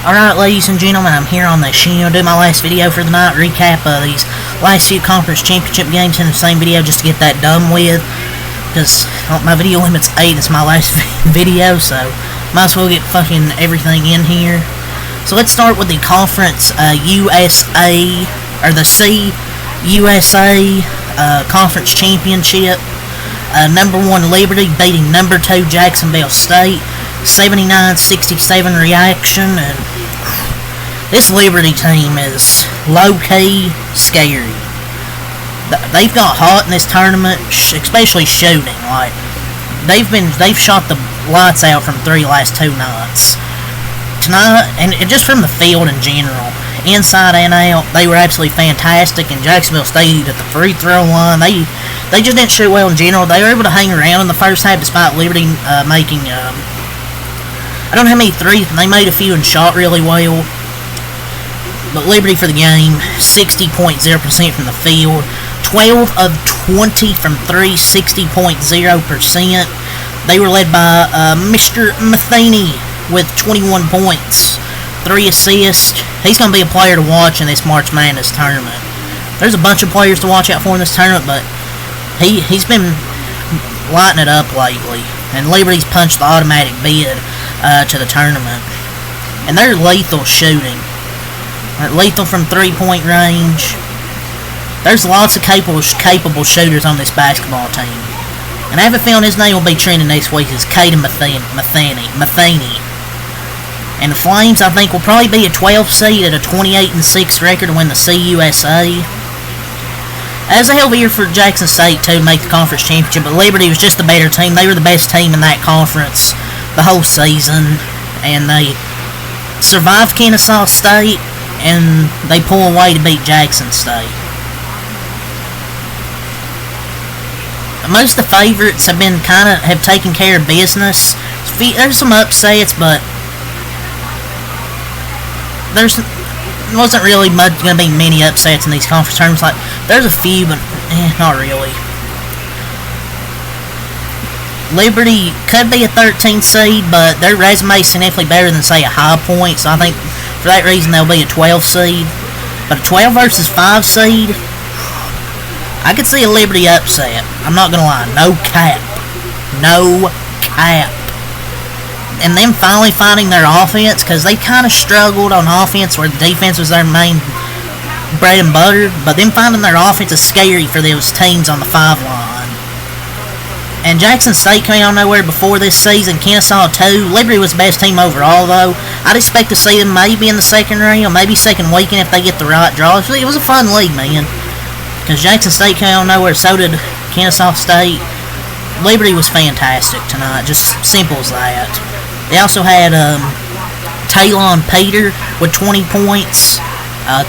Alright, ladies and gentlemen, I'm here on the show to do my last video for the night, recap of these last few conference championship games in the same video just to get that done with, because my video limit's 8, it's my last video, so might as well get fucking everything in here. So let's start with the conference USA, or the CUSA conference championship. Number 1 Liberty beating number 2 Jacksonville State. 79-67 reaction, and this Liberty team is low-key scary. They've got hot in this tournament, especially shooting. Like they've shot the lights out from 3 last 2 nights. Tonight, and just from the field in general, inside and out, they were absolutely fantastic. And Jacksonville State at the free throw line, they just didn't shoot well in general. They were able to hang around in the first half despite Liberty making. I don't know how many threes, but they made a few and shot really well. But Liberty for the game, 60.0% from the field, 12 of 20 from 3, 60.0%. They were led by Mr. Matheny with 21 points, 3 assists. He's going to be a player to watch in this March Madness tournament. There's a bunch of players to watch out for in this tournament, but he's been lighting it up lately. And Liberty's punched the automatic bid to the tournament. And they're lethal shooting. Lethal from 3-point range. There's lots of capable shooters on this basketball team. And I have a feeling his name will be trending next week as Caden Matheny. And the Flames, I think, will probably be a 12 seed at a 28-6 record to win the CUSA. As a hell of a year for Jackson State to make the conference championship, but Liberty was just the better team. They were the best team in that conference the whole season, and they survived Kennesaw State, and they pull away to beat Jackson State. Most of the favorites have taken care of business. There's some upsets, but there wasn't really going to be many upsets in these conference tournaments. Like, there's a few, but not really. Liberty could be a 13 seed, but their resume is significantly better than, say, a High Point. So I think for that reason they'll be a 12 seed. But a 12 versus 5 seed, I could see a Liberty upset. I'm not going to lie. No cap. No cap. And them finally finding their offense, because they kind of struggled on offense where the defense was their main bread and butter, but them finding their offense is scary for those teams on the 5 line. And Jackson State came out of nowhere before this season, Kennesaw too. Liberty was the best team overall, though. I'd expect to see them maybe in the second round, maybe second weekend if they get the right draw. It was a fun league, man, because Jackson State came out of nowhere, so did Kennesaw State. Liberty was fantastic tonight, just simple as that. They also had Talon Peter with 20 points.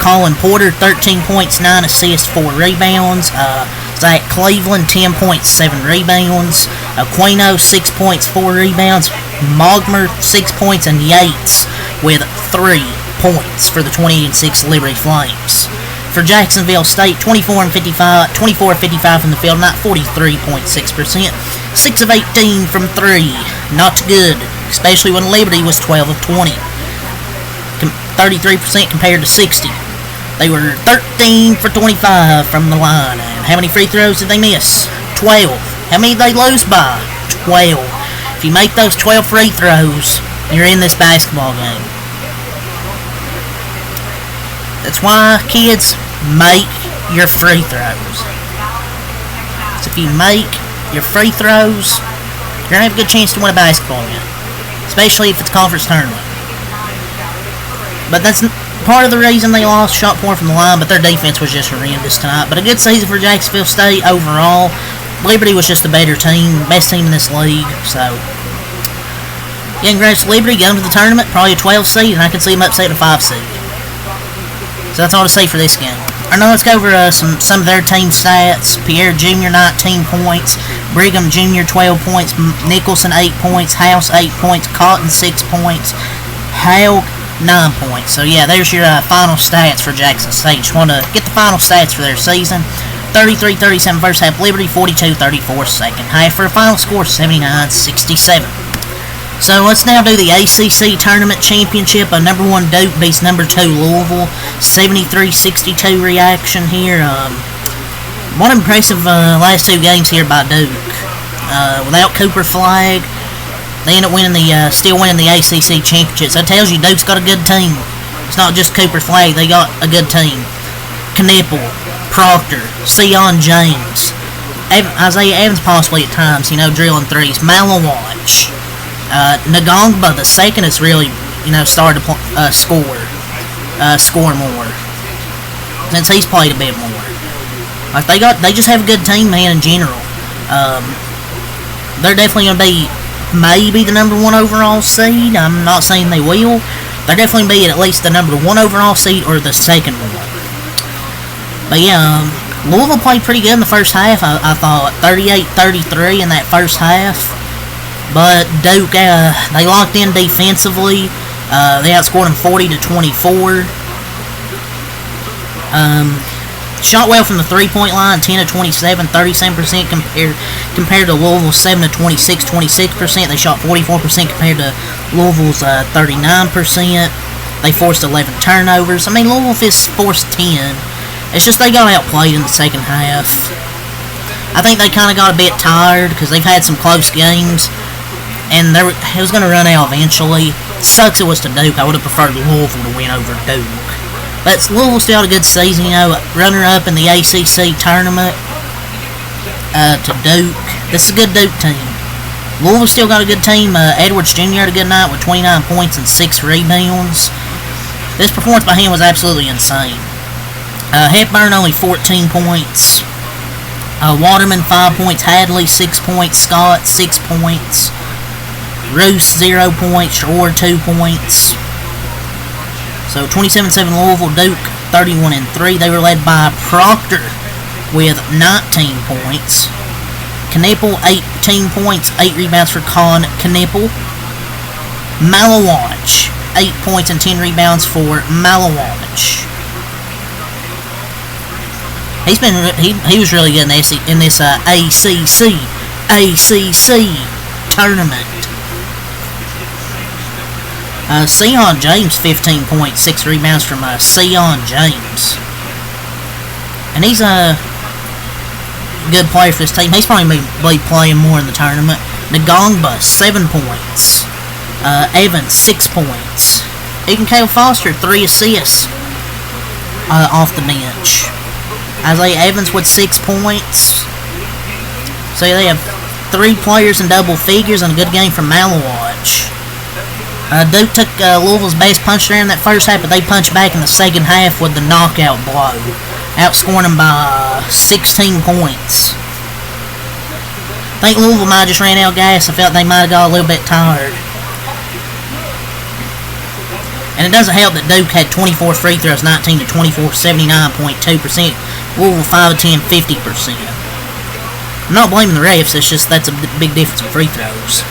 Colin Porter, 13 points, 9 assists, 4 rebounds. Zach Cleveland, 10 points, 7 rebounds. Aquino, 6 points, 4 rebounds. Mogmer, 6 points, and Yates with 3 points for the 28-6 Liberty Flames. For Jacksonville State, 24 of 55 from the field, not 43.6%. 6 of 18 from 3, not good, especially when Liberty was 12 of 20. 33% compared to 60. They were 13 for 25 from the line. And how many free throws did they miss? 12. How many did they lose by? 12. If you make those 12 free throws, you're in this basketball game. That's why, kids, make your free throws. So if you make your free throws, you're going to have a good chance to win a basketball game. Especially if it's a conference tournament. But that's part of the reason they lost, shot poor from the line, but their defense was just horrendous tonight. But a good season for Jacksonville State overall. Liberty was just the better team, best team in this league, so yeah, congrats to Liberty, going to the tournament, probably a 12 seed, and I could see them upset a 5 seed. So that's all to say for this game. Alright, now let's go over some of their team stats. Pierre Jr., 19 points. Brigham Jr., 12 points. Nicholson, 8 points. House, 8 points. Cotton, 6 points. Hale, 9 points. So yeah, there's your final stats for Jackson State. Just want to get the final stats for their season. 33-37 first half Liberty, 42-34 second half for a final score 79-67. So let's now do the ACC Tournament Championship. Number 1 Duke beats number 2 Louisville. 73-62 reaction here. One impressive last 2 games here by Duke. Without Cooper Flagg, they end up still winning the ACC Championship. So that tells you Duke's got a good team. It's not just Cooper Flagg, they got a good team. Knipple, Proctor, Sion James, Isaiah Evans possibly at times, drilling threes. Malawatch. Ngongba the second has really, started to score more since he's played a bit more. Like they just have a good team, man, in general. They're definitely gonna be maybe the number 1 overall seed. I'm not saying they will. They're definitely be at least the number 1 overall seed or the second one. But yeah, Louisville played pretty good in the first half. I thought 38-33 in that first half. But Duke, they locked in defensively. They outscored them 40-24. Shot well from the 3-point line, 10-27, 37% compared to Louisville's 7-26, 26%. They shot 44% compared to Louisville's 39%. They forced 11 turnovers. I mean, Louisville forced 10. It's just they got outplayed in the second half. I think they kind of got a bit tired because they've had some close games. And it was going to run out eventually. Sucks it was to Duke. I would have preferred Louisville to win over Duke. But Louisville still had a good season, runner-up in the ACC tournament to Duke. This is a good Duke team. Louisville still got a good team. Edwards Jr. had a good night with 29 points and 6 rebounds. This performance by him was absolutely insane. Hepburn only 14 points. Waterman 5 points. Hadley 6 points. Scott 6 points. Roos 0 points. Shore 2 points. So 27-7 Louisville. Duke 31-3. They were led by Proctor with 19 points. Knipple 18 points, 8 rebounds for Con Knipple. Malawatch 8 points and 10 rebounds for Malawatch. He was really good in this ACC tournament. Sion James 15 points, 6 rebounds from Sion James, and he's a good player for this team. He's probably be playing more in the tournament. Ngongba 7 points, Evans 6 points. Even Cale Foster 3 assists off the bench. Isaiah Evans with 6 points. So they have 3 players in double figures and a good game from Malawatch. Duke took Louisville's best punch there in that first half, but they punched back in the second half with the knockout blow, outscoring them by 16 points. I think Louisville might have just ran out of gas. I felt they might have got a little bit tired. And it doesn't help that Duke had 24 free throws, 19 to 24, 79.2%. Louisville 5 to 10, 50%. I'm not blaming the refs, it's just that's a big difference in free throws.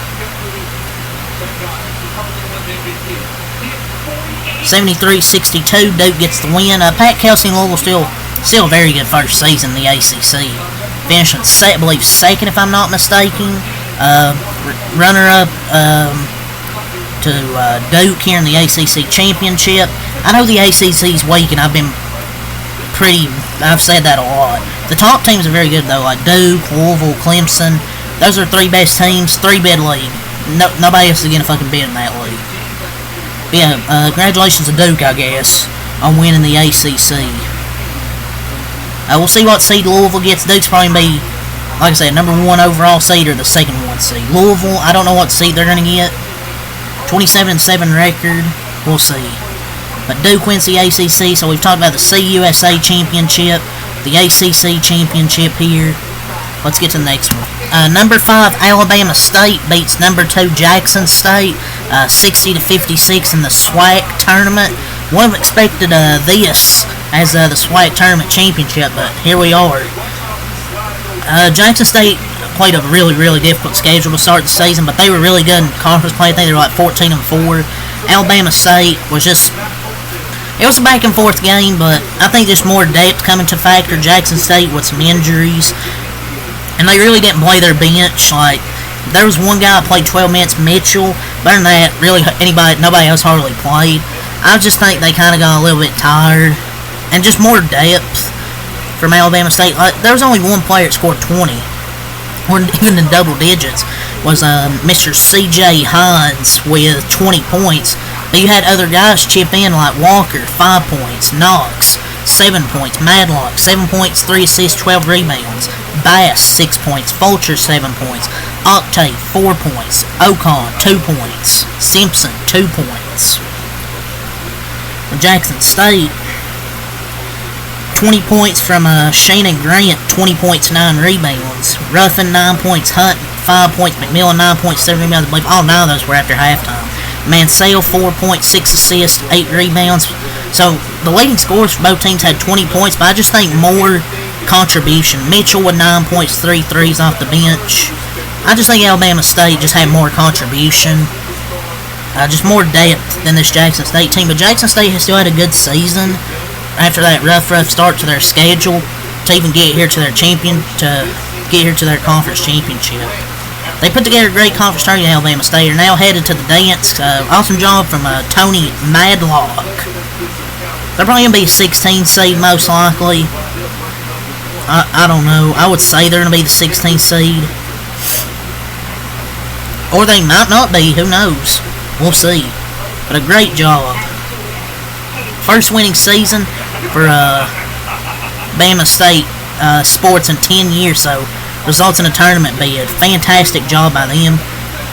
73-62, Duke gets the win. Pat Kelsey and Louisville still a very good first season in the ACC. Finishing, I believe, second if I'm not mistaken. Runner-up to Duke here in the ACC Championship. I know the ACC's weak, and I've said that a lot. The top teams are very good, though, like Duke, Louisville, Clemson. Those are 3 best teams, 3-bid league. Nobody else is going to fucking bid in that league. But yeah, congratulations to Duke, I guess, on winning the ACC. We'll see what seed Louisville gets. Duke's probably going to be, like I said, number 1 overall seed or the second 1 seed. Louisville, I don't know what seed they're going to get. 27-7 record, we'll see. But Duke wins the ACC, so we've talked about the CUSA Championship, the ACC Championship here. Let's get to the next one. Number 5, Alabama State beats number 2, Jackson State, 60-56 in the Swac tournament. Wouldn't have expected this as the Swac tournament championship, but here we are. Jackson State played a really, really difficult schedule to start the season, but they were really good in conference play. I think they were like 14-4. Alabama State was just... It was a back-and-forth game, but I think just more depth coming to factor. Jackson State with some injuries. And they really didn't play their bench. Like, there was one guy that played 12 minutes, Mitchell. Other than that, really, nobody else hardly played. I just think they kind of got a little bit tired, and just more depth from Alabama State. There was only one player that scored 20, or even in double digits, was Mr. C.J. Hines with 20 points. But you had other guys chip in like Walker, 5 points, Knox, 7 points, Madlock, 7 points, 3 assists, 12 rebounds, Bass, 6 points, Fulcher, 7 points, Octave, 4 points, Ocon, 2 points, Simpson, 2 points. Jackson State, 20 points from Shannon Grant, 20 points, 9 rebounds, Ruffin, 9 points, Hunt, 5 points, McMillan, 9 points, 7 rebounds. I believe all 9 of those were after halftime. Mansell, 4 points, 6 assists, 8 rebounds. So the leading scorers for both teams had 20 points, but I just think more contribution. Mitchell with 9 points, 3 threes off the bench. I just think Alabama State just had more contribution. Just more depth than this Jackson State team. But Jackson State has still had a good season after that rough start to their schedule to even get here to their conference championship. They put together a great conference tournament in Alabama State. Are now headed to the dance. Awesome job from Tony Madlock. They're probably going to be a 16 seed most likely. I don't know. I would say they're going to be the 16th seed. Or they might not be. Who knows? We'll see. But a great job. First winning season for Bama State sports in 10 years, so results in a tournament bid. Fantastic job by them.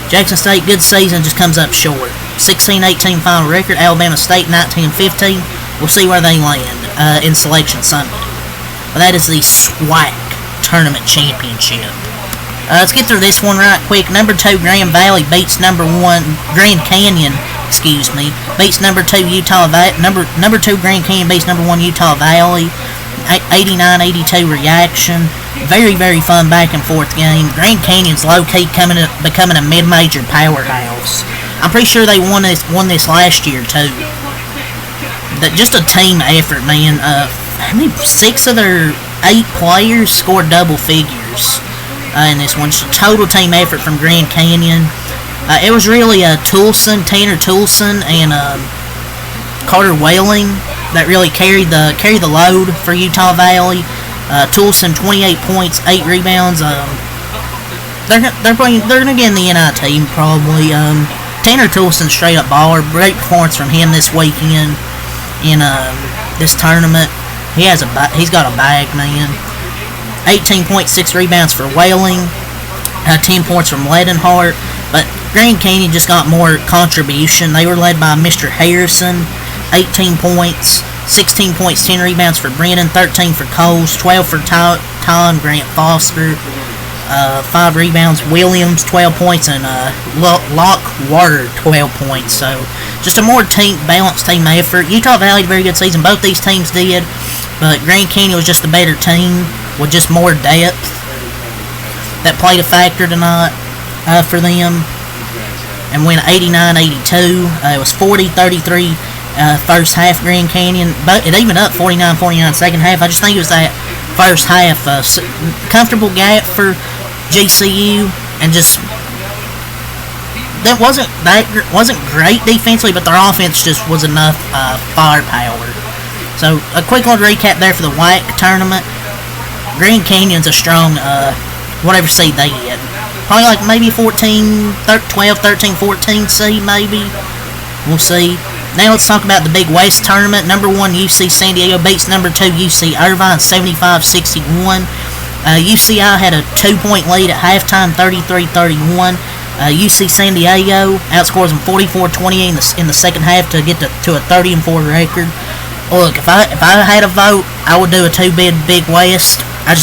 Jackson State, good season, just comes up short. 16-18 final record. Alabama State 19-15. We'll see where they land in Selection Sunday. But that is the Swac Tournament Championship. Let's get through this one right quick. Number 2 Grand Valley beats number 1 Grand Canyon. Beats number 2 Utah Valley. Number 2 Grand Canyon beats number 1 Utah Valley. 89-82 reaction. Very, very fun back and forth game. Grand Canyon's low key becoming a mid-major powerhouse. I'm pretty sure they won this last year too. Just a team effort, man. I mean, 6 of their 8 players scored double figures in this one. Just a total team effort from Grand Canyon. It was really Tanner Toulson, and Carter Whaling that really carried the load for Utah Valley. Toulson 28 points, 8 rebounds. They're gonna get in the NIT probably. Tanner Toulson straight up baller. Great performance from him this weekend in this tournament. He's got a bag, man. 18 points, 6 rebounds for Whaling. 10 points from Ledenhart. But Grand Canyon just got more contribution. They were led by Mr. Harrison. 18 points, 16 points, 10 rebounds for Brennan, 13 for Coles, 12 for Tom Grant Foster, 5 rebounds, Williams, 12 points, and Locke Ward, 12 points. So just a more balanced team effort. Utah Valley had a very good season. Both these teams did, but Grand Canyon was just a better team with just more depth that played a factor tonight for them, and went 89-82. It was 40-33 first half Grand Canyon, but it even up 49-49 second half. I just think it was that first half comfortable gap for GCU, and just that wasn't great defensively, but their offense just was enough firepower. So a quick little recap there for the WAC tournament. Grand Canyon's a strong whatever seed they get. Probably like maybe 12, 13, 14 seed maybe. We'll see. Now let's talk about the Big West tournament. Number 1 UC San Diego beats number 2 UC Irvine 75-61. UCI had a 2-point lead at halftime, 33-31. UC San Diego outscores them 44-28 in the second half to get to a 30-4 record. Look, if I had a vote, I would do a 2-bid Big West. I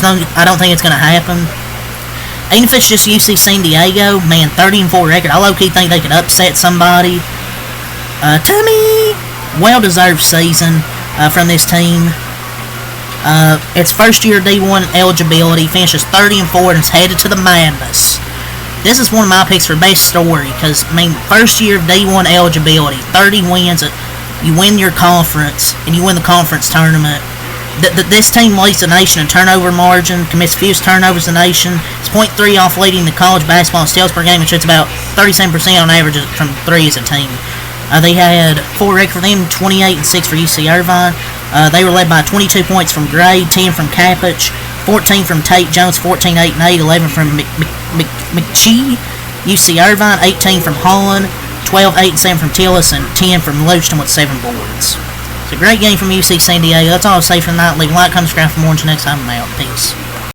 don't think it's going to happen. Even if it's just UC San Diego, man, 30-4 record. I low-key think they could upset somebody. Tommy, well-deserved season from this team. Its first year D1 eligibility, finishes 30-4 and is headed to the Madness. This is one of my picks for best story because, I mean, first year of D1 eligibility, 30 wins. You win your conference and you win the conference tournament. This team leads the nation in turnover margin, commits fewest turnovers in the nation. It's .3 off leading the college basketball steals per game, and shoots about 37% on average from three as a team. They had 4 record for them, 28 and 6 for UC Irvine. They were led by 22 points from Gray, 10 from Capich, 14 from Tate Jones, 14, 8, and 8, 11 from McChee, UC Irvine, 18 from Holland, 12, 8, and 7 from Tillis, and 10 from Lewiston with 7 boards. It's a great game from UC San Diego. That's all I'll say for the night. Leave a like, comment, subscribe for more. Until next time, I'm out. Peace.